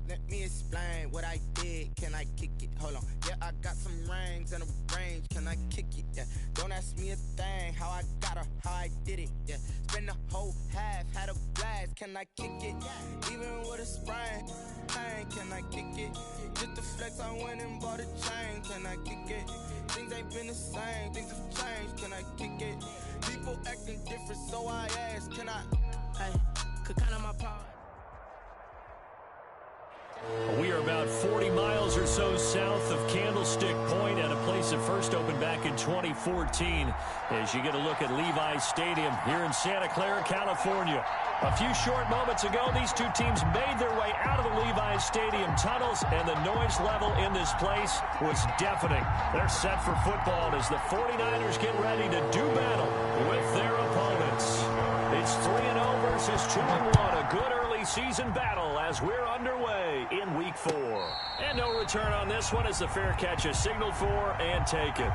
Let me explain what I did. Can I kick it? Hold on. Yeah, I got some rings and a range. Can I kick it? Yeah. Don't ask me a thing. How I got her, how I did it. Yeah. Spend the whole half, had a blast. Can I kick it? Even with a sprain. Pain, can I kick it? Just the flex, I went and bought a chain. Can I kick it? Things ain't been the same. Things have changed. Can I kick it? People acting different, so I ask. Can I? Hey, could count on my power. We are about 40 miles or so south of Candlestick Point at a place that first opened back in 2014 as you get a look at Levi's Stadium here in Santa Clara, California. A few short moments ago, these two teams made their way out of the Levi's Stadium tunnels, and the noise level in this place was deafening. They're set for football as the 49ers get ready to do battle with their opponents. It's 3-0 versus 2-1, a good early season battle as we're underway in Week 4. And no return on this one as the fair catch is signaled for and taken.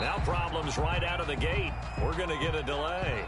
Now problems right out of the gate. We're going to get a delay.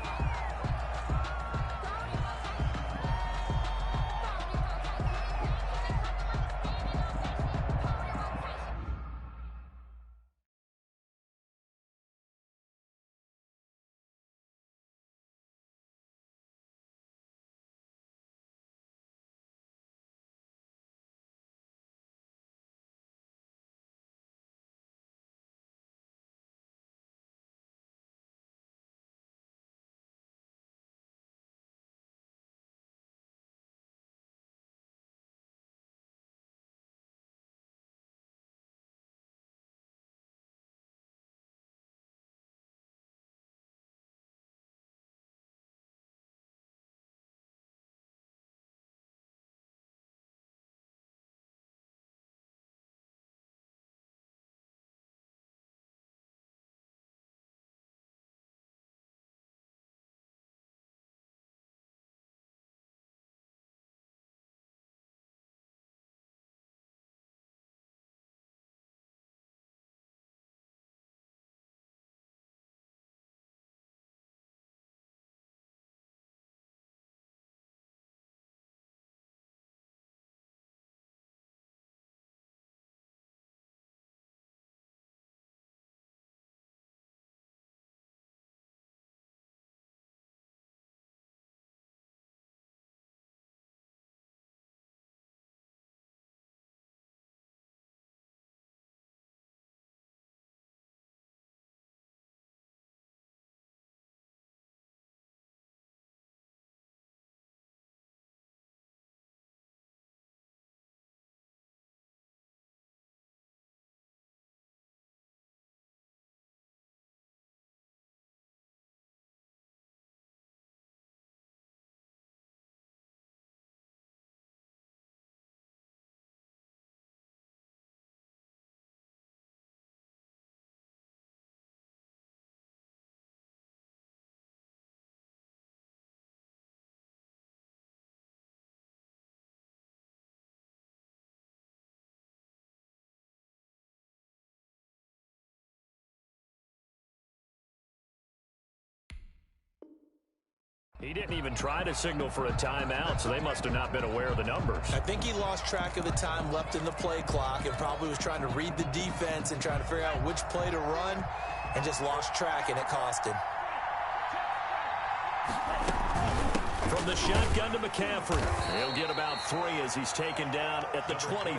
He didn't even try to signal for a timeout, so they must have not been aware of the numbers. I think he lost track of the time left in the play clock and probably was trying to read the defense and trying to figure out which play to run and just lost track, and it cost him. From the shotgun to McCaffrey. He'll get about 3 as he's taken down at the 23.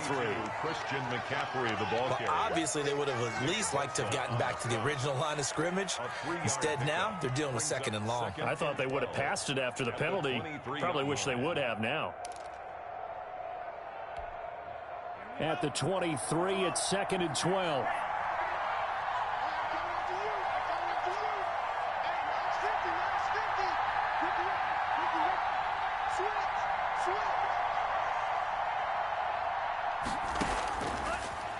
Christian McCaffrey, the ball carrier. Obviously, they would have at least liked to have gotten back to the original line of scrimmage. Instead, now they're dealing with 2nd and long. I thought they would have passed it after the penalty. Probably wish they would have now. At the 23, it's 2nd and 12.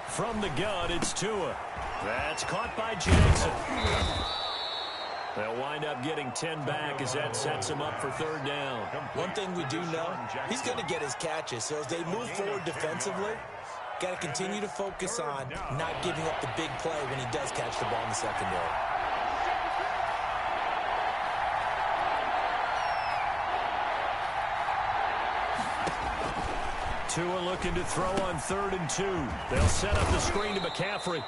From the gun, it's Tua. That's caught by Jackson. They'll wind up getting 10 back as that sets him up for 3rd down. One thing we do know, he's going to get his catches. So as they move forward defensively, got to continue to focus on not giving up the big play when he does catch the ball in the secondary. Tua looking to throw on 3rd and 2. They'll set up the screen to McCaffrey.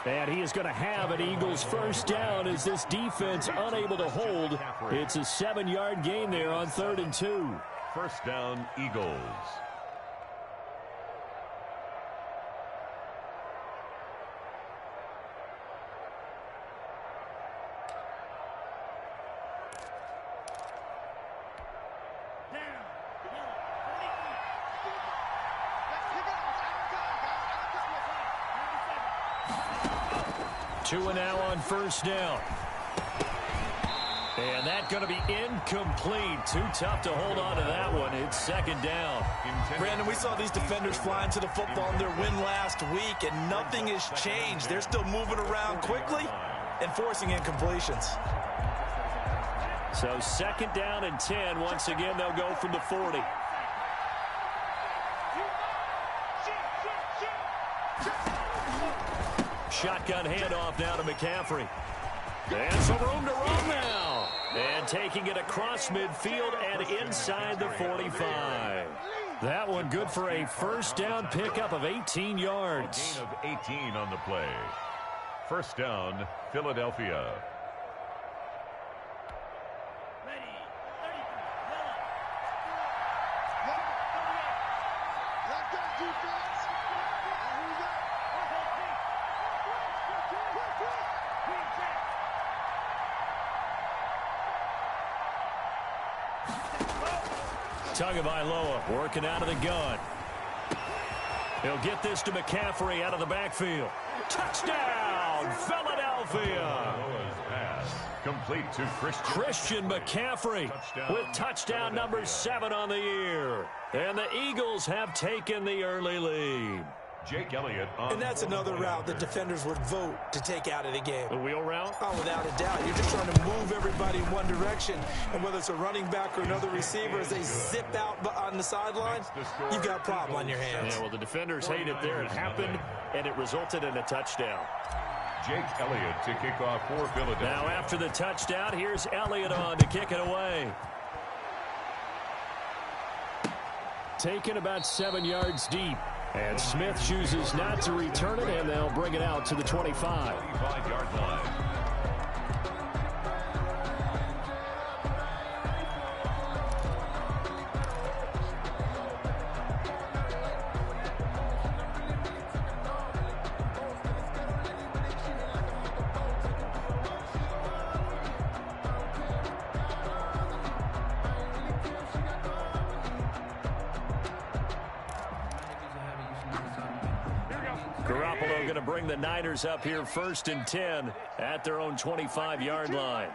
And he is going to have an Eagles 1st down as this defense unable to hold. It's a 7-yard gain there on 3rd and 2. 1st down, Eagles. Tua now on 1st down. And that's going to be incomplete. Too tough to hold on to that one. It's 2nd down. Brandon, we saw these defenders flying to the football in their win last week, and nothing has changed. They're still moving around quickly and forcing incompletions. So 2nd down and 10. Once again, they'll go from the 40. Shotgun handoff now to McCaffrey. And some room to run now. And taking it across midfield and inside the 45. That one good for a 1st down pickup of 18 yards. A gain of 18 on the play. 1st down, Philadelphia. Tagovailoa working out of the gun. He'll get this to McCaffrey out of the backfield. Touchdown, Philadelphia! Complete to Christian McCaffrey with touchdown number 7 on the year. And the Eagles have taken the early lead. Jake Elliott. And that's another route that defenders would vote to take out of the game. The wheel route? Oh, without a doubt. You're just trying to move everybody in one direction. And whether it's a running back or another receiver, as they zip out on the sideline, you've got a problem on your hands. Yeah, well, the defenders hate it there. It happened, and it resulted in a touchdown. Jake Elliott to kick off for Philadelphia. Now after the touchdown, here's Elliott on to kick it away. Taken about 7 yards deep. And Smith chooses not to return it, and they'll bring it out to the 25. 25-yard line. Garoppolo going to bring the Niners up here 1st and 10 at their own 25-yard line.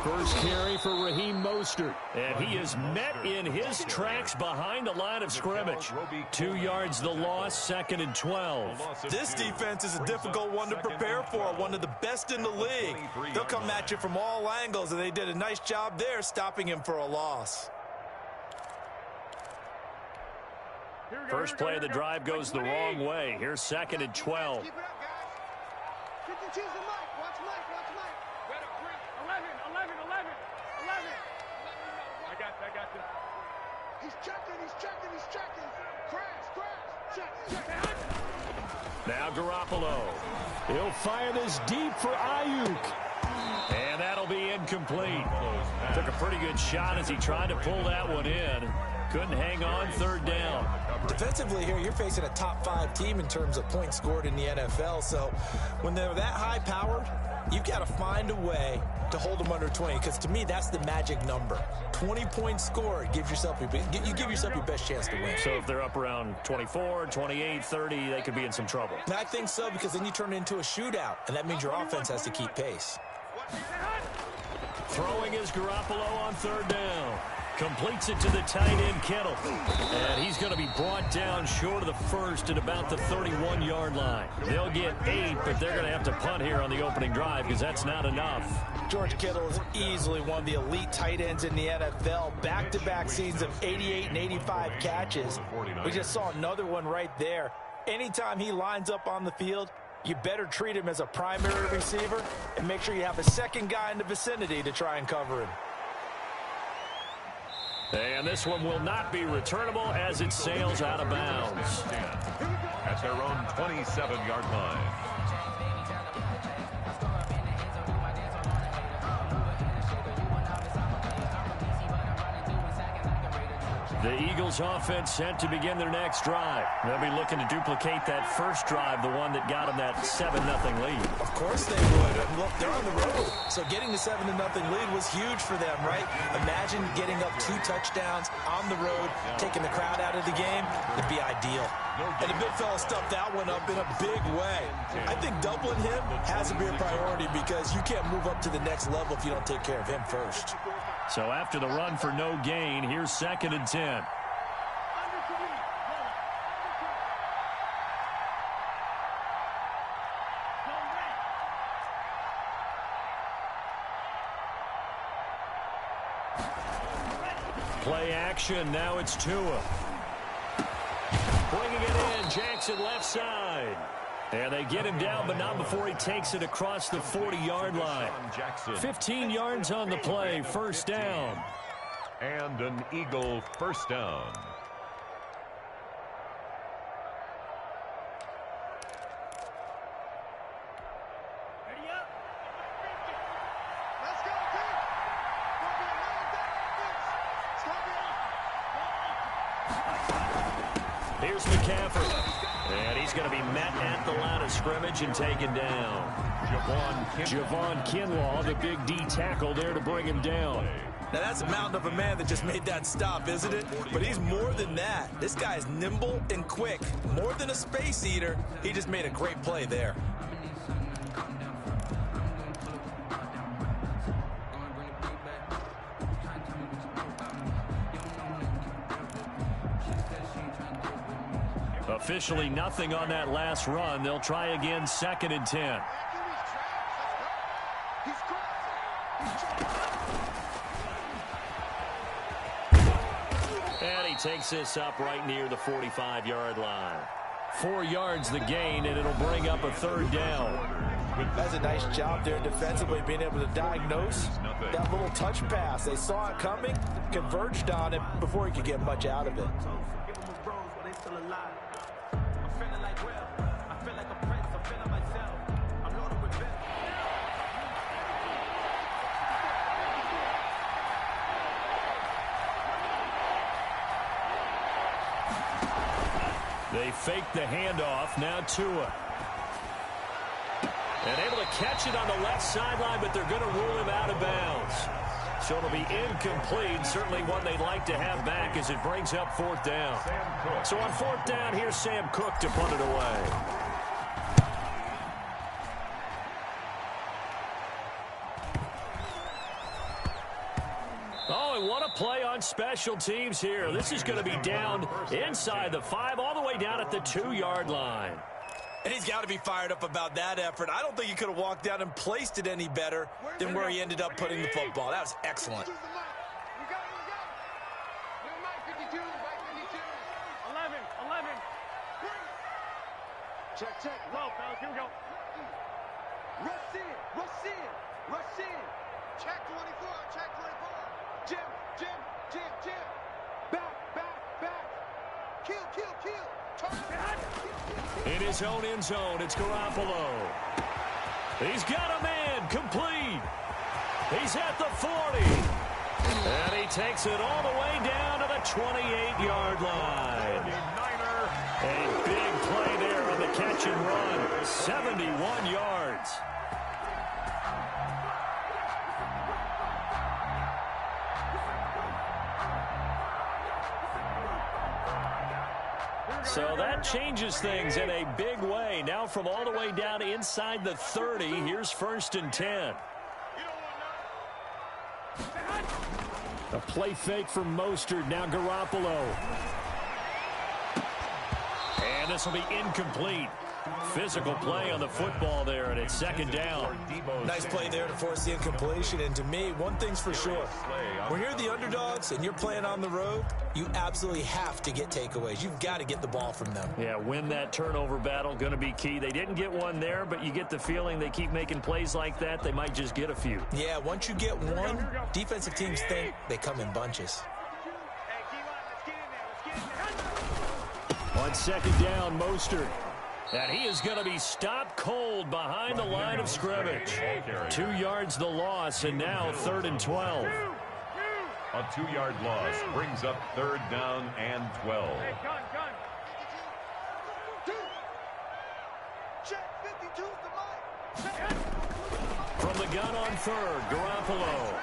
First carry for Raheem Mostert. And he is met in his tracks behind the line of scrimmage. 2 yards the loss, 2nd and 12. This defense is a difficult one to prepare for, one of the best in the league. They'll come at you from all angles, and they did a nice job there stopping him for a loss. First play of the drive goes the wrong way. Here's 2nd and 12. 52's the Mike. Watch Mike. 11. I got this. He's checking. Crash. Check. Now Garoppolo. He'll fire this deep for Ayuk. And that'll be incomplete. Took a pretty good shot as he tried to pull that one in. Couldn't hang on, third down. Defensively here, you're facing a top 5 team in terms of points scored in the NFL. So when they're that high powered, you've got to find a way to hold them under 20, because to me, that's the magic number. 20 points scored, you give yourself your best chance to win. So if they're up around 24, 28, 30, they could be in some trouble. And I think so, because then you turn it into a shootout, and that means your offense has to keep pace. Throwing is Garoppolo on third down. Completes it to the tight end, Kittle. And he's going to be brought down short of the first at about the 31-yard line. They'll get 8, but they're going to have to punt here on the opening drive because that's not enough. George Kittle is easily one of the elite tight ends in the NFL. Back-to-back seasons of 88 and 85 catches. We just saw another one right there. Anytime he lines up on the field, you better treat him as a primary receiver and make sure you have a second guy in the vicinity to try and cover him. And this one will not be returnable as it sails out of bounds. At their own 27-yard line. The Eagles offense set to begin their next drive. They'll be looking to duplicate that first drive, the one that got them that 7-0 lead. Of course they would. And look, they're on the road. So getting the 7-0 lead was huge for them, right? Imagine getting up 2 touchdowns on the road, taking the crowd out of the game. It'd be ideal. And the big fella stuffed that one up in a big way. I think doubling him has to be a priority because you can't move up to the next level if you don't take care of him first. So after the run for no gain, here's 2nd and 10. Play action. Now it's Tua. Bringing it in. Jackson left side. And they get him down, but not before he takes it across the 40-yard line. 15 yards on the play. First down. And an Eagle first down. Here's McCaffrey. And he's going to be met at the line of scrimmage and taken down. Javon Kinlaw, the big D tackle there to bring him down. Now that's a mountain of a man that just made that stop, isn't it? But he's more than that. This guy is nimble and quick. More than a space eater. He just made a great play there. Officially nothing on that last run. They'll try again, 2nd and 10. And he takes this up right near the 45-yard line. 4 yards the gain, and it'll bring up a 3rd down. That's a nice job there defensively, being able to diagnose that little touch pass. They saw it coming, converged on it before he could get much out of it. They fake the handoff. Now Tua. And able to catch it on the left sideline, but they're going to rule him out of bounds. So it'll be incomplete. Certainly one they'd like to have back as it brings up 4th down. So on 4th down, here's Sam Cook to punt it away. Oh, and what a play on special teams here. This is going to be down inside the 5, all the way down at the 2-yard line. And he's got to be fired up about that effort. I don't think he could have walked down and placed it any better than where he ended up putting the football. That was excellent. 11. Check. Low, fellas. Here we go. Rush in. Rush in. Rush in. Check 24. Check 24. Jim. Jim. Jim. Jim. Back. Back. Back. Kill. Kill. Kill. Turn. In his own end zone, it's Garoppolo. He's got a man complete. He's at the 40. And he takes it all the way down to the 28-yard line. A big play there on the catch and run. 71 yards. So that changes things in a big way. Now from all the way down inside the 30, here's 1st and 10. A play fake from Mostert. Now Garoppolo. And this will be incomplete. Physical play on the football there, and it's 2nd down. Nice play there to force the incompletion. And to me, one thing's for sure. When you're the underdogs and you're playing on the road, you absolutely have to get takeaways. You've got to get the ball from them. Yeah, win that turnover battle, going to be key. They didn't get one there, but you get the feeling they keep making plays like that, they might just get a few. Yeah, once you get one, defensive teams think they come in bunches. On 2nd down, Mostert. And he is going to be stopped cold behind the line of scrimmage. 2 yards the loss, and now 3rd and 12. A 2-yard loss brings up 3rd down and 12. Hey, gun. Check 52's the mic. From the gun on 3rd, Garoppolo.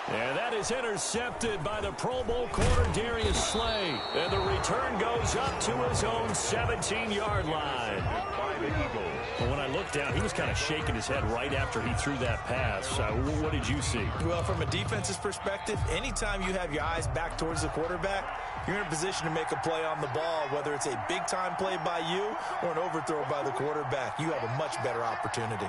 And that is intercepted by the Pro Bowl corner, Darius Slay. And the return goes up to his own 17-yard line. By the Eagles. Well, when I looked down, he was kind of shaking his head right after he threw that pass. What did you see? Well, from a defense's perspective, anytime you have your eyes back towards the quarterback, you're in a position to make a play on the ball, whether it's a big-time play by you or an overthrow by the quarterback. You have a much better opportunity.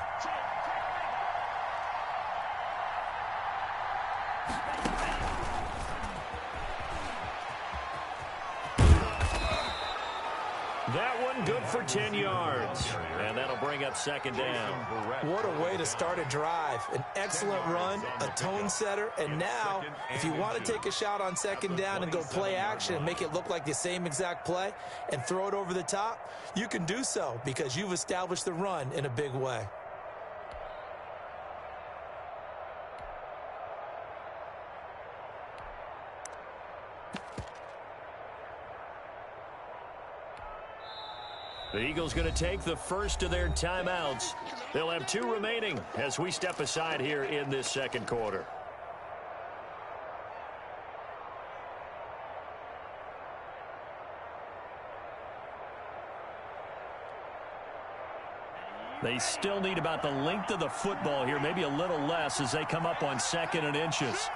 That one good for 10 yards. And that'll bring up 2nd down. What a way to start a drive. An excellent run, a tone setter, and now, if you want to take a shot on 2nd down and go play action and make it look like the same exact play and throw it over the top, you can do so because you've established the run in a big way. The Eagles going to take the first of their timeouts. They'll have 2 remaining as we step aside here in this 2nd quarter. They still need about the length of the football here, maybe a little less as they come up on 2nd and inches.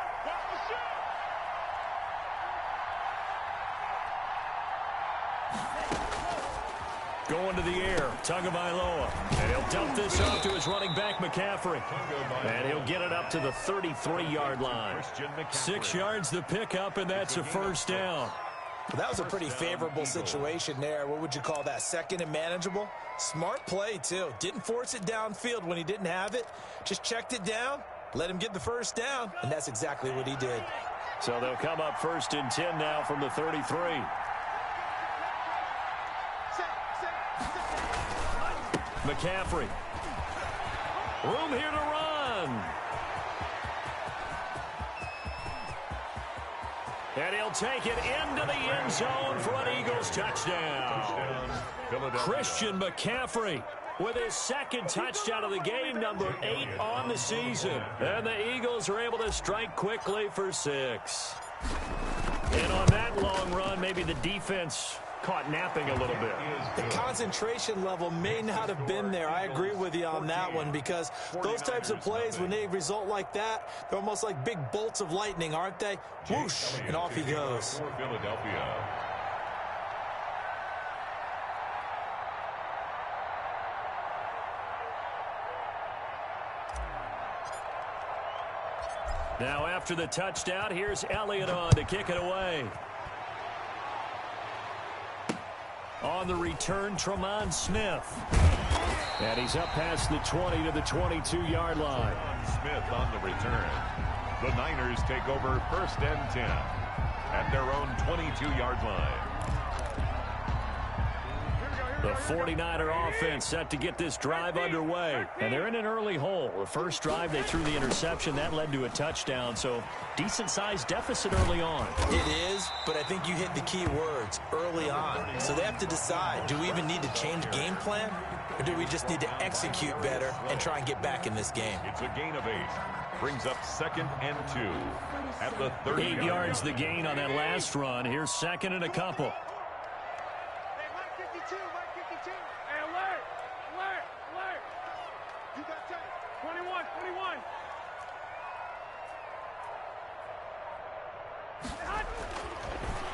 Going to the air, Tagovailoa. And he'll dump this off to his running back, McCaffrey. And he'll get it up to the 33-yard line. 6 yards the pickup, and that's a 1st down. Well, that was a pretty favorable situation there. What would you call that? 2nd and manageable? Smart play, too. Didn't force it downfield when he didn't have it. Just checked it down, let him get the 1st down, and that's exactly what he did. So they'll come up 1st and 10 now from the 33. McCaffrey. Room here to run. And he'll take it into the end zone for an Eagles touchdown. Christian McCaffrey with his 2nd touchdown of the game, number 8 on the season. And the Eagles are able to strike quickly for 6. And on that long run, maybe the defense caught napping a little bit. The concentration level may not have been there. I agree with you on that one because those types of plays, when they result like that, they're almost like big bolts of lightning, aren't they? Whoosh, and off he goes. For Philadelphia. Now after the touchdown, here's Elliott on to kick it away. On the return, Tremont Smith. And he's up past the 20 to the 22-yard line. Smith on the return. The Niners take over 1st and 10 at their own 22-yard line. The 49er offense set to get this drive underway. And they're in an early hole. The first drive, they threw the interception. That led to a touchdown. So decent-sized deficit early on. It is, but I think you hit the key words, early on. So they have to decide, do we even need to change game plan? Or do we just need to execute better and try and get back in this game? It's a gain of 8. Brings up 2nd and 2 at the 30. 8 yards the gain on that last run. Here's 2nd and a couple.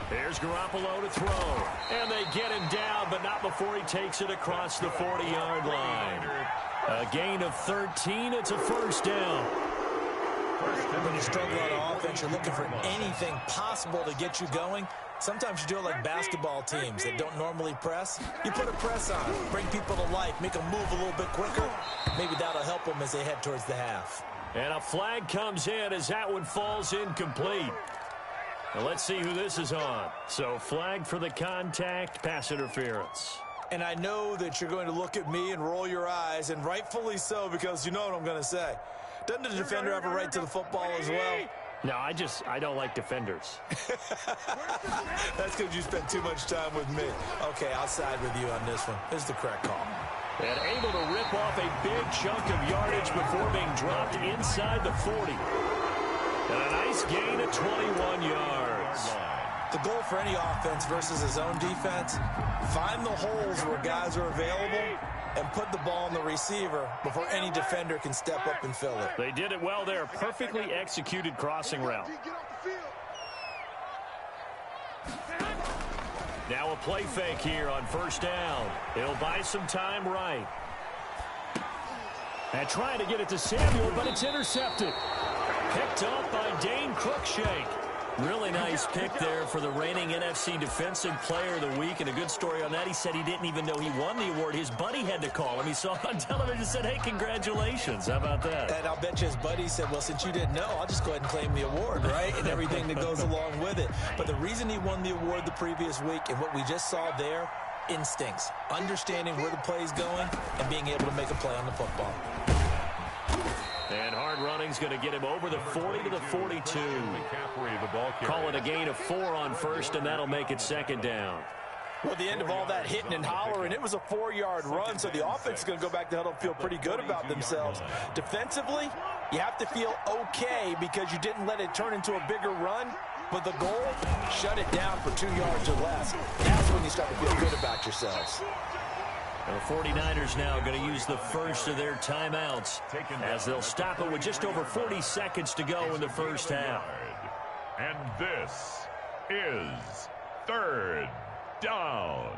There's Garoppolo to throw. And they get him down, but not before he takes it across the 40-yard line. A gain of 13. It's a first down. When you struggle on offense, you're looking for anything possible to get you going. Sometimes you do it like basketball teams that don't normally press. You put a press on, bring people to life, make them move a little bit quicker. Maybe that'll help them as they head towards the half. And a flag comes in as that one falls incomplete. Now let's see who this is on. So flag for the contact, pass interference. And I know that you're going to look at me and roll your eyes, and rightfully so, because you know what I'm going to say. Doesn't the defender have a right to the football as well? No, I don't like defenders. That's because you spent too much time with me. Okay, I'll side with you on this one. This is the correct call. And able to rip off a big chunk of yardage before being dropped inside the 40. And a nice gain of 21 yards. The goal for any offense versus his own defense, find the holes where guys are available and put the ball on the receiver before any defender can step up and fill it. They did it well there. Perfectly executed crossing route. Now a play fake here on first down. It'll buy some time right. And trying to get it to Samuel, but it's intercepted. Picked up by Dane Cruikshank. Really nice pick there for the reigning NFC Defensive Player of the Week. And a good story on that, he said he didn't even know he won the award. His buddy had to call him. He saw it on television and said, hey, congratulations. How about that? And I'll bet you his buddy said, well, since you didn't know, I'll just go ahead and claim the award, right? And everything that goes along with it. But the reason he won the award the previous week and what we just saw there, instincts, understanding where the play is going and being able to make a play on the football. And hard running's going to get him over the 40 to the 42. Call it a gain of 4 on first, and that'll make it second down. Well, the end of all that hitting and hollering, it was a 4-yard run, so the offense is going to go back to huddle and feel pretty good about themselves. Defensively, you have to feel okay because you didn't let it turn into a bigger run, but the goal, shut it down for 2 yards or less. That's when you start to feel good about yourselves. The 49ers now going to use the first of their timeouts as they'll stop it with just over 40 seconds to go in the first half. And this is third down.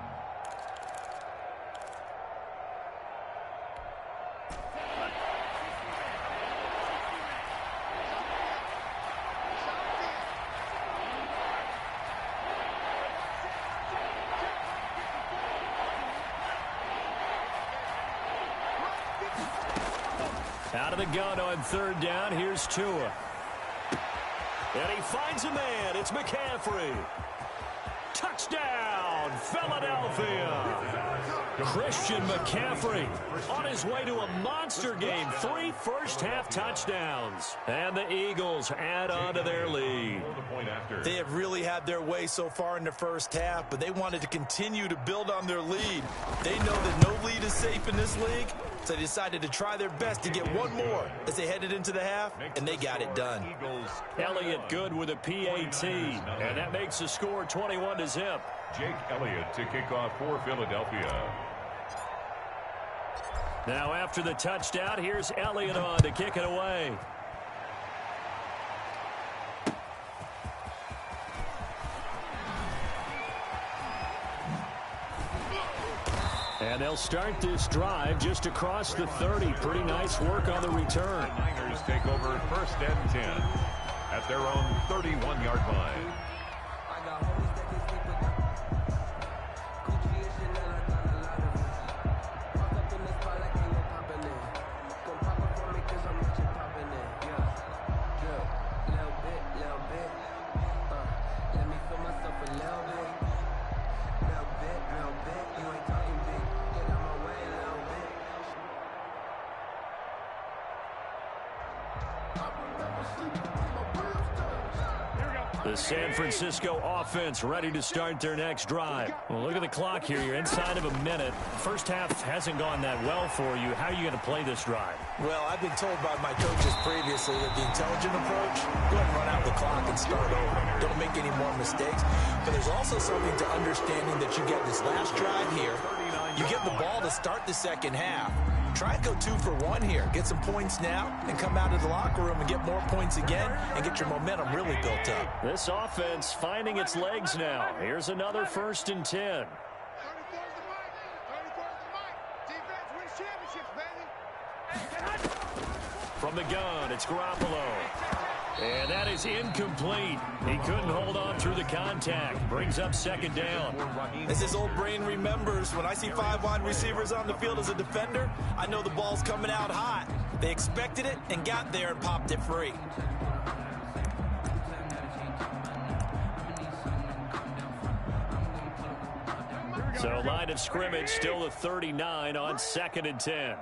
Out of the gun on third down. Here's Tua. And he finds a man. It's McCaffrey. Touchdown, Philadelphia. Christian McCaffrey on his way to a monster game. 3 first-half touchdowns. And the Eagles add on to their lead. They have really had their way so far in the first half, but they wanted to continue to build on their lead. They know that no lead is safe in this league, so they decided to try their best to get one more as they headed into the half, and they got it done. Elliott good with a PAT, and that makes the score 21-0. Jake Elliott to kick off for Philadelphia. Now after the touchdown, here's Elliott on to kick it away. And they'll start this drive just across the 30. Pretty nice work on the return. The Niners take over 1st and 10 at their own 31-yard line. The San Francisco offense ready to start their next drive. Well, look at the clock here. You're inside of a minute. First half hasn't gone that well for you. How are you going to play this drive? Well, I've been told by my coaches previously that the intelligent approach, go ahead and run out the clock and start over. Don't make any more mistakes. But there's also something to understanding that you get this last drive here. You get the ball to start the second half. Try and go 2 for 1 here. Get some points now and come out of the locker room and get more points again and get your momentum really built up. This offense finding its legs now. Here's another 1st and 10. From the gun, it's Garoppolo. And that is incomplete. He couldn't hold on through the contact. Brings up 2nd down. As his old brain remembers, when I see 5 wide receivers on the field as a defender, I know the ball's coming out hot. They expected it and got there and popped it free. So line of scrimmage still the 39 on 2nd and 10.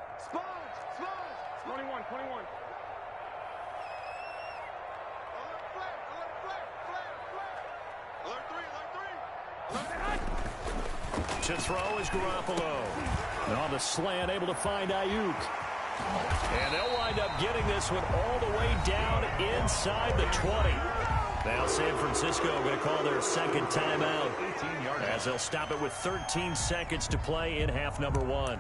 21. To throw is Garoppolo. And on the slant, able to find Ayuk. And they'll wind up getting this one all the way down inside the 20. Now San Francisco going to call their 2nd timeout as they'll stop it with 13 seconds to play in half number 1.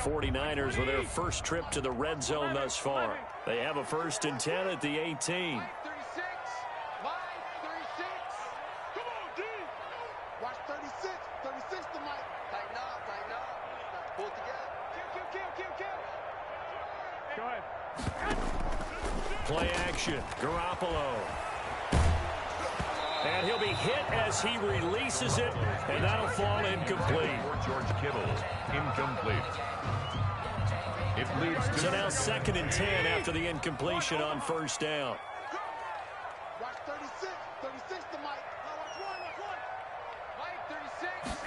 49ers with their first trip to the red zone thus far. They have a 1st and 10 at the 18. 36. Come on, D. Watch 36. 36 to Mike. Tighten up. Pull together. Kill. Go ahead. Play action. Garoppolo. And he'll be hit as he releases it, and that'll fall incomplete. George Kittle, incomplete. It leads to... So now 2nd and 10 after the incompletion on 1st down. Watch 36. 36 to Mike. Watch one. Mike, 36.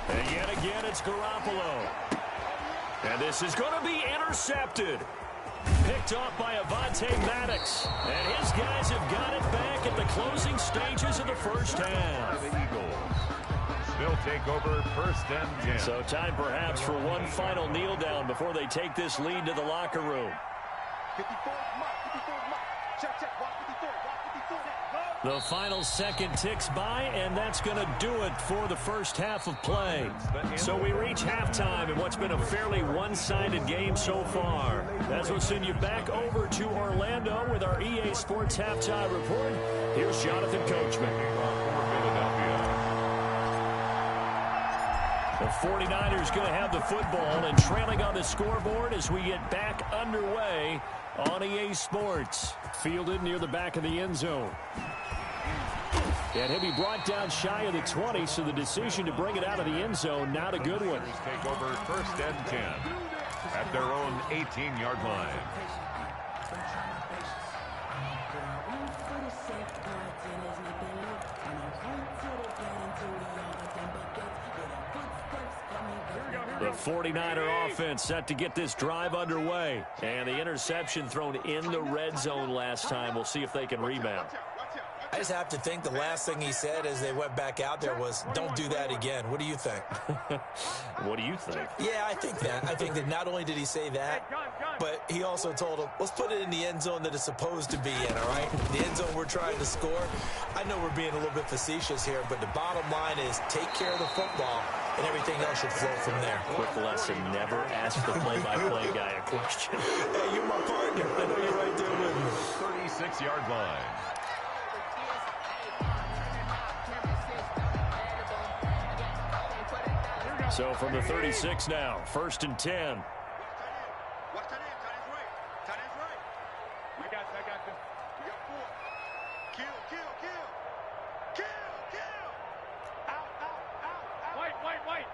And yet again, it's Garoppolo. And this is going to be intercepted. Picked off by Avonte Maddox. And his guys have got it back at the closing stages of the first half. The Eagles still take over 1st and 10. So time perhaps for one final kneel down before they take this lead to the locker room. 54 Mike. Check. Watch 54. The final second ticks by, and that's going to do it for the first half of play. So we reach halftime in what's been a fairly one-sided game so far. As we'll send you back over to Orlando with our EA Sports Halftime Report. Here's Jonathan Coachman. The 49ers going to have the football and trailing on the scoreboard as we get back underway on EA Sports. Fielded near the back of the end zone. And he'll be brought down shy of the 20, so the decision to bring it out of the end zone, not a good one. Take over 1st and 10 at their own 18-yard line. The 49er offense set to get this drive underway. And the interception thrown in the red zone last time. We'll see if they can rebound. I just have to think the last thing he said as they went back out there was, don't do that again. What do you think? What do you think? Yeah, I think that. I think that not only did he say that, but he also told him, let's put it in the end zone that it's supposed to be in, all right? The end zone we're trying to score. I know we're being a little bit facetious here, but the bottom line is take care of the football, and everything else should flow from there. Quick lesson, never ask the play-by-play guy a question. Hey, you're my partner. I know you're right there with me. 36-yard line. So from the 36 now, 1st and 10. Watch tight end. Tight end's right. I got you. We got 4. Kill. White.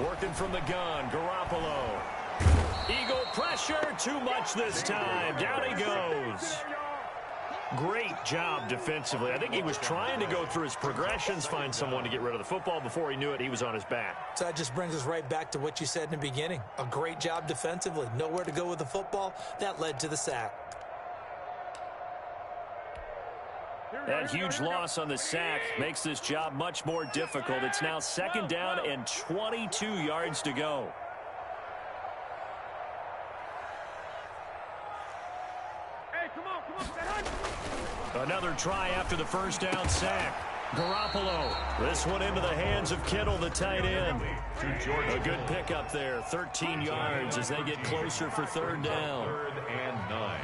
Working from the gun, Garoppolo. Eagle pressure, too much this time. Down he goes. Great job defensively. I think he was trying to go through his progressions, find someone to get rid of the football. Before he knew it, he was on his back. So that just brings us right back to what you said in the beginning. A great job defensively. Nowhere to go with the football. That led to the sack. That huge loss on the sack makes this job much more difficult. It's now 2nd down and 22 yards to go. Another try after the first down sack. Garoppolo. This one into the hands of Kittle, the tight end. A good pickup there. 13 yards as they get closer for 3rd down. 3rd and 9.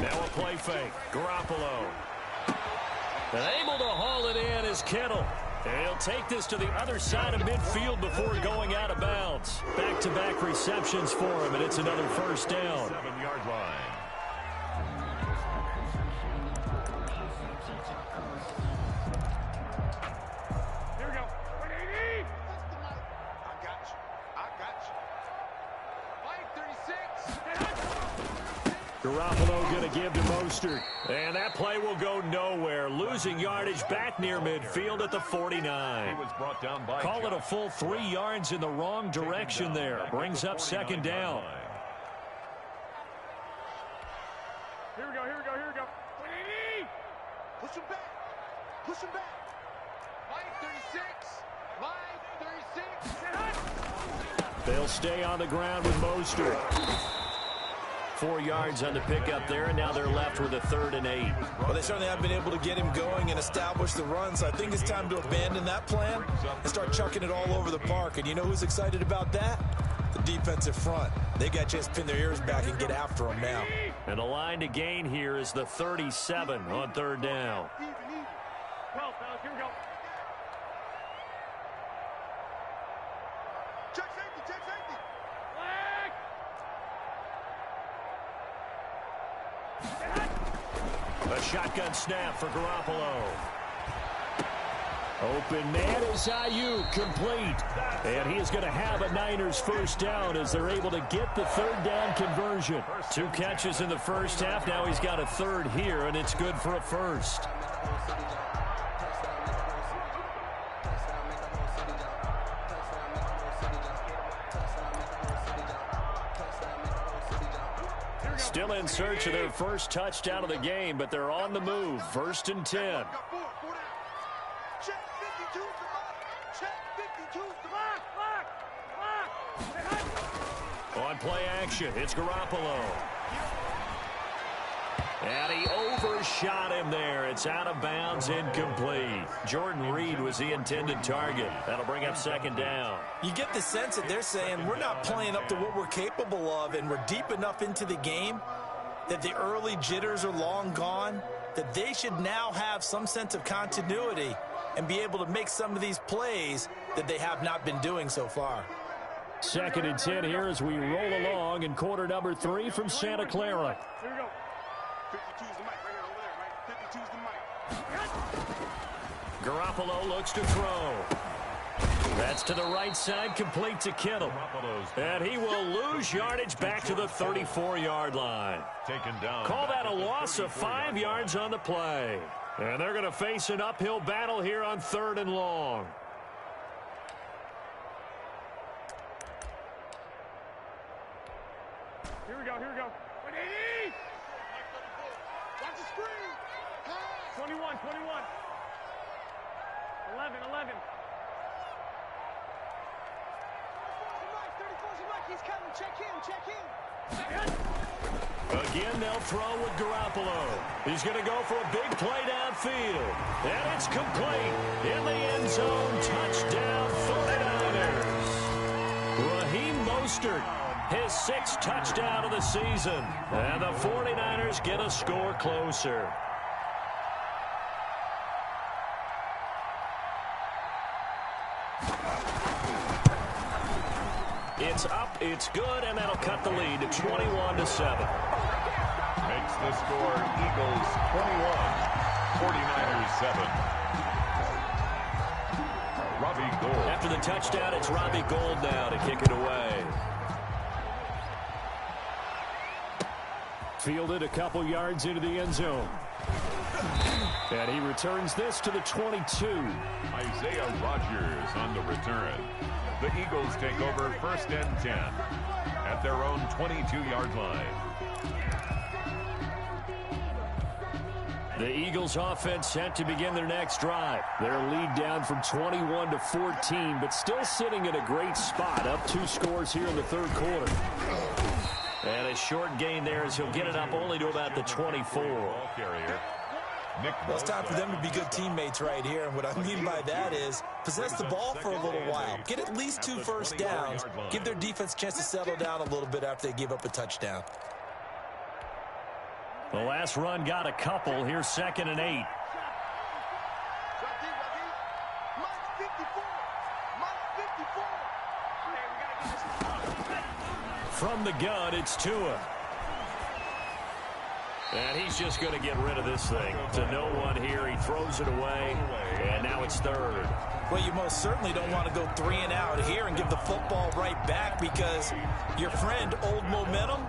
Now a play fake. Garoppolo. And able to haul it in is Kittle. And he'll take this to the other side of midfield before going out of bounds. Back-to-back receptions for him, and it's another 1st down. 7-yard line. Here we go. 180. I got you. 536. Garoppolo going to give to Mostert. And that play will go nowhere. Losing yardage back near midfield at the 49. He was brought down by Call it a full 3 yards in the wrong direction there. Brings up 2nd down. Here we go. 180. Push him back. 536. They'll stay on the ground with Mostert. 4 yards on the pickup there, and now they're left with a 3rd and 8. Well, they certainly have been able to get him going and establish the run, so I think it's time to abandon that plan and start chucking it all over the park. And you know who's excited about that? The defensive front. They got a chance to pin their ears back and get after him now. And the line to gain here is the 37 on 3rd down. 12, fellas. Here we go. Check safety. A shotgun snap for Garoppolo. Open man is Ayuk, complete. And he is going to have a Niners 1st down as they're able to get the 3rd down conversion. 2 catches in the first half. Now he's got a 3rd here, and it's good for a 1st. Still in search of their first touchdown of the game, but they're on the move. 1st and 10. Check 52's the mark. Check 52's the mark. On play action, it's Garoppolo. And he overshot him there. It's out of bounds, incomplete. Jordan Reed was the intended target. That'll bring up 2nd down. You get the sense that they're saying we're not playing up to what we're capable of, and we're deep enough into the game that the early jitters are long gone, that they should now have some sense of continuity and be able to make some of these plays that they have not been doing so far. 2nd and 10 here as we roll along in quarter number 3 from Santa Clara. Here we go. 52's the mic right here, over there, right? 52's the mic. Garoppolo looks to throw. That's to the right side, complete to Kittle. And he will lose yardage back to the 34-yard line. Taken down. Call that a loss of 5 yards on the play. And they're going to face an uphill battle here on 3rd and long. Here we go. 180. Watch the screen. 21. 11. 34's the mic. He's coming. Check him. Again, they'll throw with Garoppolo. He's going to go for a big play downfield. And it's complete. In the end zone, touchdown 49ers. Raheem Mostert, his 6th touchdown of the season. And the 49ers get a score closer. It's up, it's good, and that'll cut the lead to 21-7. Makes the score Eagles 21, 49ers 7. Robbie Gould. After the touchdown, it's Robbie Gould now to kick it away. Fielded a couple yards into the end zone. And he returns this to the 22. Isaiah Rodgers on the return. The Eagles take over 1st and 10 at their own 22-yard line. The Eagles offense set to begin their next drive. Their lead down from 21 to 14, but still sitting in a great spot, up 2 scores here in the third quarter. And a short gain there as he'll get it up only to about the 24. Well, it's time for them to be good teammates right here, and what I mean by that is possess the ball for a little while. Get at least 2 first downs. Give their defense a chance to settle down a little bit after they give up a touchdown. The last run got a couple. Here's 2nd and 8. From the gun, it's Tua. And he's just going to get rid of this thing. To no one here. He throws it away. And now it's 3rd. Well, you most certainly don't want to go 3 and out here and give the football right back because your friend, Old Momentum,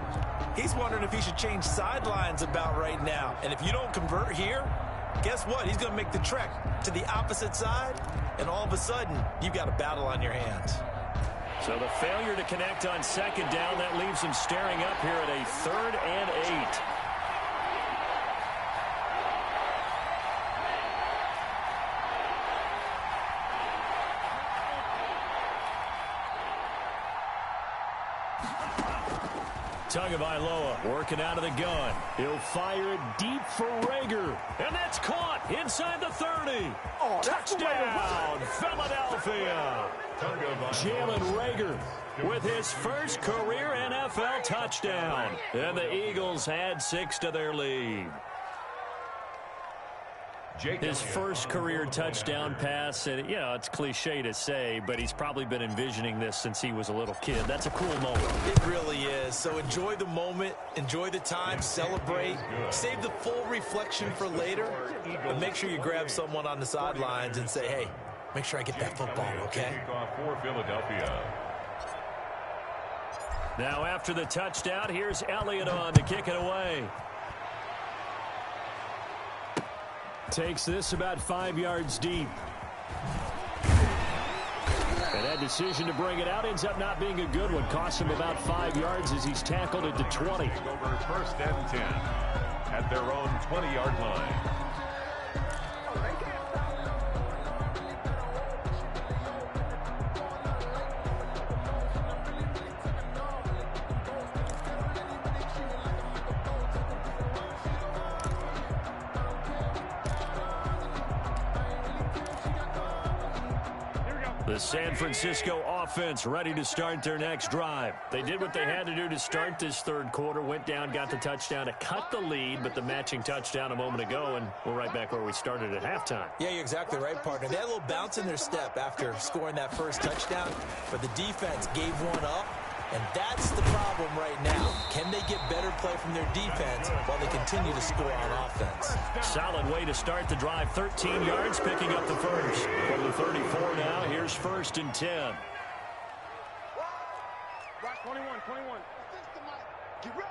he's wondering if he should change sidelines about right now. And if you don't convert here, guess what? He's going to make the trek to the opposite side, and all of a sudden, you've got a battle on your hands. So the failure to connect on 2nd down, that leaves him staring up here at a 3rd and 8. Tagovailoa working out of the gun. He'll fire it deep for Rager. And that's caught inside the 30. Oh, touchdown, Philadelphia. Jalen Rager with his first career NFL touchdown. And the Eagles add 6 to their lead. His first career touchdown pass, and it's cliche to say, but he's probably been envisioning this since he was a little kid. That's a cool moment. It really is. So enjoy the moment, enjoy the time, celebrate, save the full reflection for later, but make sure you grab someone on the sidelines and say, hey, make sure I get that football, okay? For Philadelphia. Now after the touchdown, here's Elliott on to kick it away. Takes this about 5 yards deep. And that decision to bring it out ends up not being a good one. Costs him about 5 yards as he's tackled at the 20. Over 1st and 10 at their own 20-yard line. The San Francisco offense ready to start their next drive. They did what they had to do to start this third quarter. Went down, got the touchdown to cut the lead, but the matching touchdown a moment ago, and we're right back where we started at halftime. Yeah, you're exactly right, partner. They had a little bounce in their step after scoring that first touchdown, but the defense gave one up, and that's the problem right now. Can they get better play from their defense while they continue to score on offense? Solid way to start the drive. 13 yards, picking up the first. From the 34 now, here's 1st and 10. Right, 21. Get ready.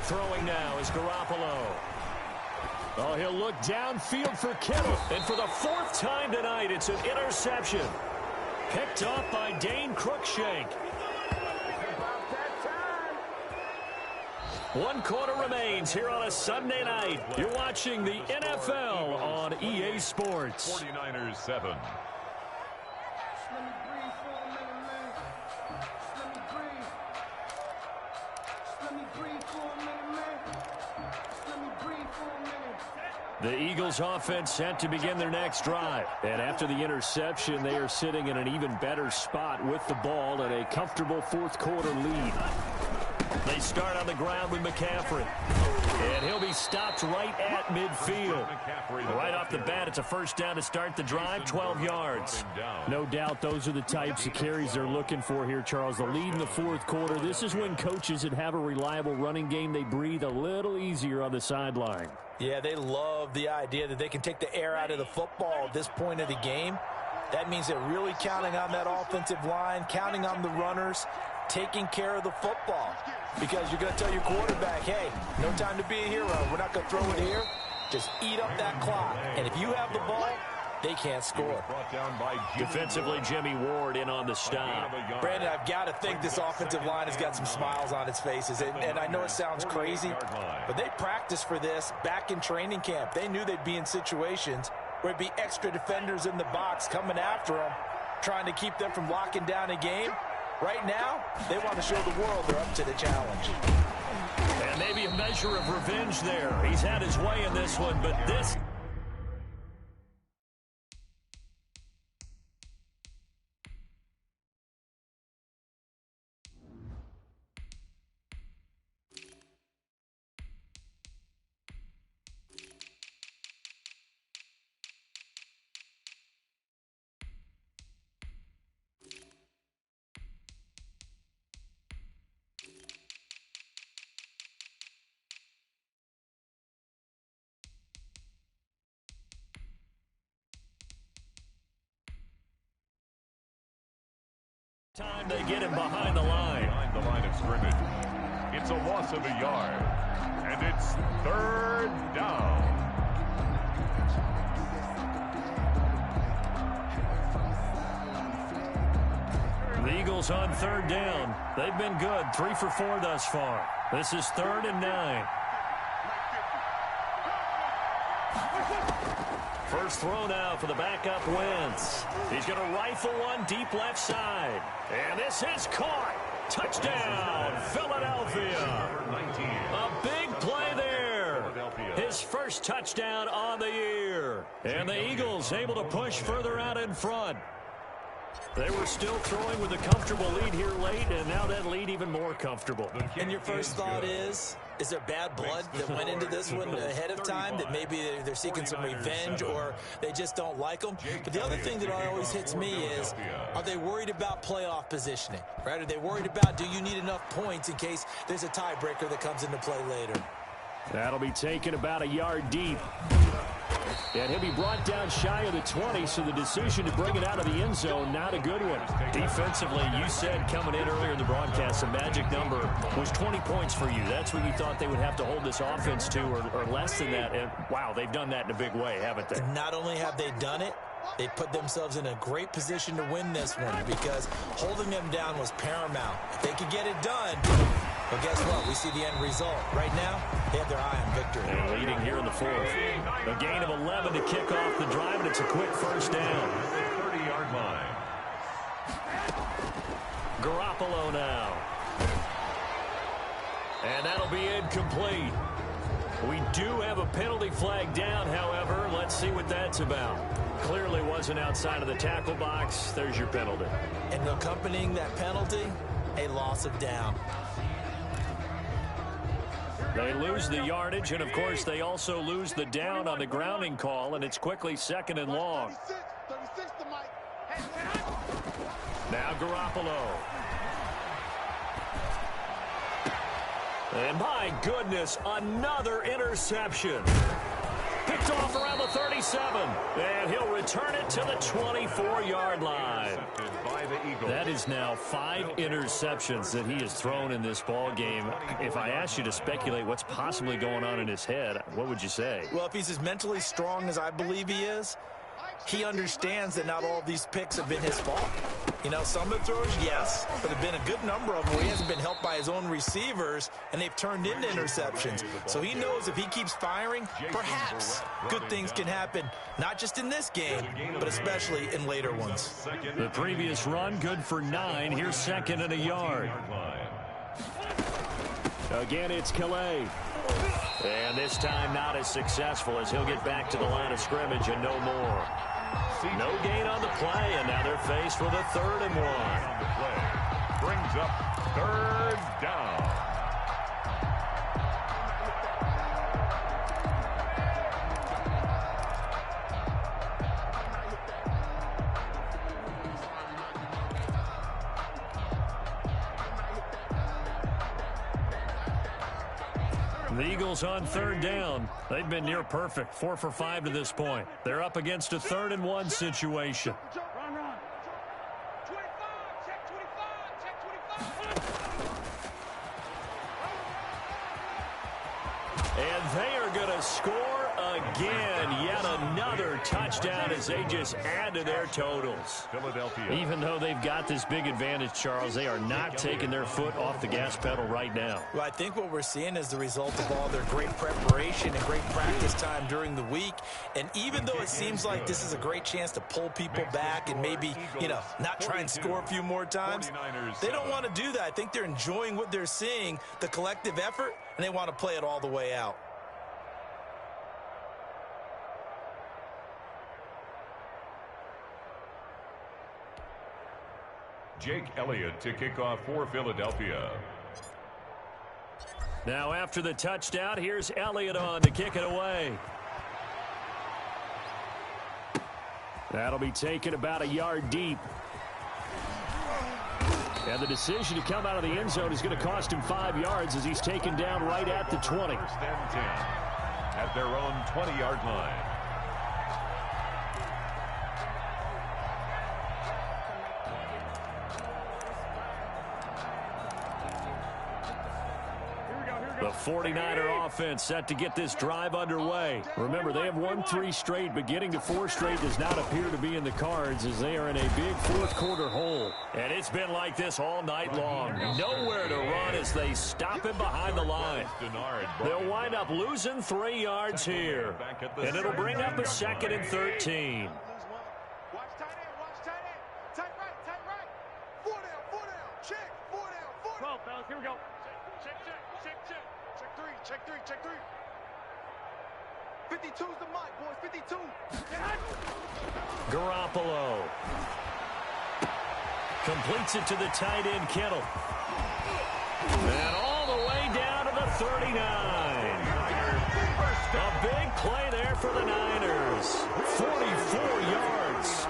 Throwing now is Garoppolo. Oh, he'll look downfield for Kittle. And for the 4th time tonight, it's an interception. Picked up by Dane Cruikshank. 1 quarter remains here on a Sunday night. You're watching the NFL on EA Sports. 49ers 7. The Eagles offense set to begin their next drive. And after the interception, they are sitting in an even better spot with the ball and a comfortable 4th quarter lead. They start on the ground with McCaffrey. And he'll be stopped right at midfield. Right off the bat, it's a first down to start the drive, 12 yards. No doubt those are the types of carries they're looking for here, Charles. The lead in the 4th quarter. This is when coaches that have a reliable running game, they breathe a little easier on the sideline. Yeah, they love the idea that they can take the air out of the football at this point of the game. That means they're really counting on that offensive line, counting on the runners taking care of the football. Because you're going to tell your quarterback, hey, no time to be a hero. We're not going to throw it here. Just eat up that clock. And if you have the ball, they can't score. Defensively, Jimmy Ward in on the stop. Brandon, I've got to think this offensive line has got some smiles on its faces. And I know it sounds crazy, but they practiced for this back in training camp. They knew they'd be in situations where it'd be extra defenders in the box coming after them, trying to keep them from locking down a game. Right now, they want to show the world they're up to the challenge. And maybe a measure of revenge there. He's had his way in this one, but this... Time they get him behind the line. Behind the line of scrimmage. It's a loss of a yard. And it's 3rd down. The Eagles on 3rd down. They've been good. 3 for 4 thus far. This is 3rd and 9. First throw now for the backup Wentz. He's going to rifle one deep left side. And this is caught. Touchdown, Philadelphia. A big play there. His first touchdown on the year. And the Eagles able to push further out in front. They were still throwing with a comfortable lead here late, and now that lead even more comfortable. And your first thought is there bad blood that went into this one ahead of time, that maybe they're seeking some revenge or they just don't like them? But the other thing that always hits me is, are they worried about playoff positioning? Right? Are they worried about, do you need enough points in case there's a tiebreaker that comes into play later? That'll be taken about a yard deep. And he'll be brought down shy of the 20, so the decision to bring it out of the end zone, not a good one. Defensively, you said coming in earlier in the broadcast, the magic number was 20 points for you. That's what you thought they would have to hold this offense to, or less than that. And, wow, they've done that in a big way, haven't they? Not only have they done it, they put themselves in a great position to win this one, because holding them down was paramount. If they could get it done, well, guess what? We see the end result. Right now, they have their eye on victory. And leading here in the 4th. A gain of 11 to kick off the drive, and it's a quick first down. 30-yard line. Garoppolo now. And that'll be incomplete. We do have a penalty flag down, however. Let's see what that's about. Clearly wasn't outside of the tackle box. There's your penalty. And accompanying that penalty, a loss of down. They lose the yardage, and, of course, they also lose the down on the grounding call, and it's quickly 2nd and long. Now Garoppolo. And, my goodness, another interception. Picked off around the 37, and he'll return it to the 24-yard line. That is now 5 interceptions that he has thrown in this ball game. If I asked you to speculate what's possibly going on in his head, what would you say? Well, if he's as mentally strong as I believe he is, he understands that not all of these picks have been his fault. You know, some of the throws, yes, but there have been a good number of them where he hasn't been helped by his own receivers, and they've turned into interceptions. So he knows if he keeps firing, perhaps good things can happen, not just in this game, but especially in later ones. The previous run, good for 9. Here's 2nd and a yard. Again, it's Calais. And this time not as successful, as he'll get back to the line of scrimmage and no more. No gain on the play, and now they're faced with a 3rd and 1. Brings up 3rd down. The Eagles on 3rd down. They've been near perfect, 4 for 5 to this point. They're up against a 3rd and 1 situation. And they are going to score again. Yet another touchdown as they just add to their totals. Philadelphia. Even though they've got this big advantage, Charles, they are not taking their foot off the gas pedal right now. Well, I think what we're seeing is the result of all their great preparation and great practice time during the week. And even though it seems like this is a great chance to pull people back and maybe, not try and score a few more times, they don't want to do that. I think they're enjoying what they're seeing, the collective effort, and they want to play it all the way out. Jake Elliott to kick off for Philadelphia. Now after the touchdown, here's Elliott on to kick it away. That'll be taken about a yard deep. And the decision to come out of the end zone is going to cost him 5 yards as he's taken down right at the 20. First and 10 at their own 20-yard line. The 49er offense set to get this drive underway. Remember, they have won 3 straight, but getting to 4 straight does not appear to be in the cards as they are in a big fourth-quarter hole. And it's been like this all night long. Nowhere to run as they stop him behind the line. They'll wind up losing 3 yards here. And it'll bring up a 2nd and 13. Watch tight end, watch tight end. Tight right. 4 down. Check, 4 down. 12, fellas, here we go. Check. Check three. 52's the mic, boys. 52. Garoppolo completes it to the tight end, Kittle. And all the way down to the 39. A big play there for the Niners. 44 yards.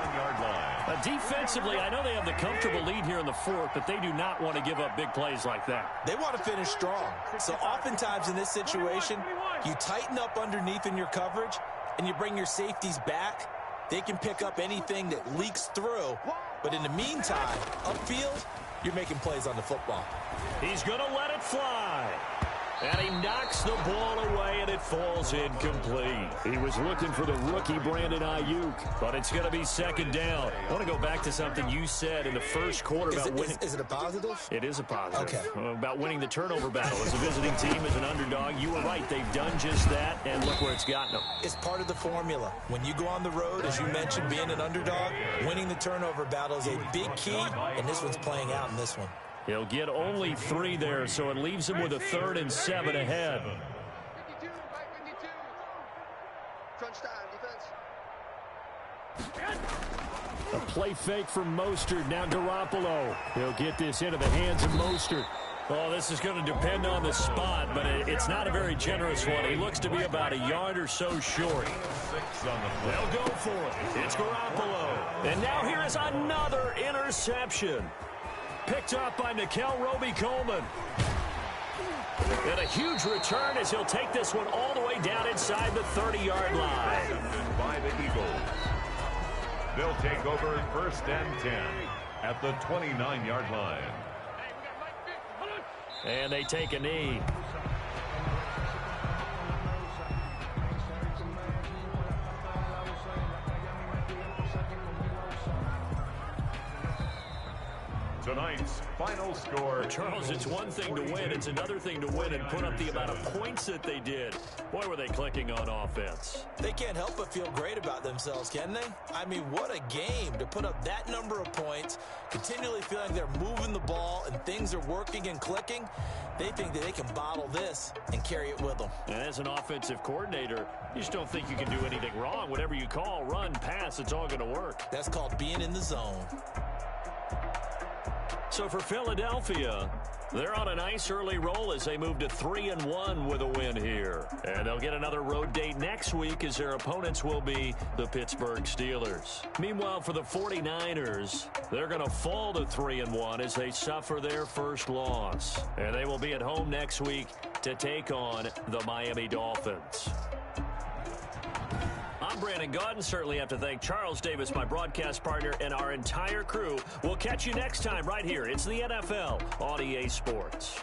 Defensively, I know they have the comfortable lead here in the 4th, but they do not want to give up big plays like that. They want to finish strong. So oftentimes in this situation, you tighten up underneath in your coverage, and you bring your safeties back. They can pick up anything that leaks through. But in the meantime, upfield, you're making plays on the football. He's going to let it fly. And he knocks the ball away, and it falls incomplete. He was looking for the rookie Brandon Ayuk, but it's going to be 2nd down. I want to go back to something you said in the first quarter about winning. Is it a positive? It is a positive. Okay. About winning the turnover battle. As a visiting team, as an underdog, you were right. They've done just that, and look where it's gotten them. It's part of the formula. When you go on the road, as you mentioned, being an underdog, winning the turnover battle is a big key, and this one's playing out in this one. He'll get only 3 there, so it leaves him with a 3rd and 7 ahead. 52, right 52. Crunch time, defense. A play fake from Mostert. Now Garoppolo. He'll get this into the hands of Mostert. Oh, this is going to depend on the spot, but it's not a very generous one. He looks to be about a yard or so short. They'll go for it. It's Garoppolo. And now here is another interception. Picked up by Nikel Roby-Coleman. And a huge return as he'll take this one all the way down inside the 30-yard line. By the Eagles. They'll take over 1st and 10 at the 29-yard line. And they take a knee. Tonight's final score. Charles, it's one thing to win. It's another thing to win and put up the amount of points that they did. Boy, were they clicking on offense. They can't help but feel great about themselves, can they? I mean, what a game to put up that number of points, continually feeling they're moving the ball and things are working and clicking. They think that they can bottle this and carry it with them. And as an offensive coordinator, you just don't think you can do anything wrong. Whatever you call, run, pass, it's all going to work. That's called being in the zone. So for Philadelphia, they're on a nice early roll as they move to 3-1 with a win here. And they'll get another road date next week as their opponents will be the Pittsburgh Steelers. Meanwhile, for the 49ers, they're going to fall to 3-1 as they suffer their first loss. And they will be at home next week to take on the Miami Dolphins. I'm Brandon Gaudin. Certainly have to thank Charles Davis, my broadcast partner, and our entire crew. We'll catch you next time right here. It's the NFL on EA Sports.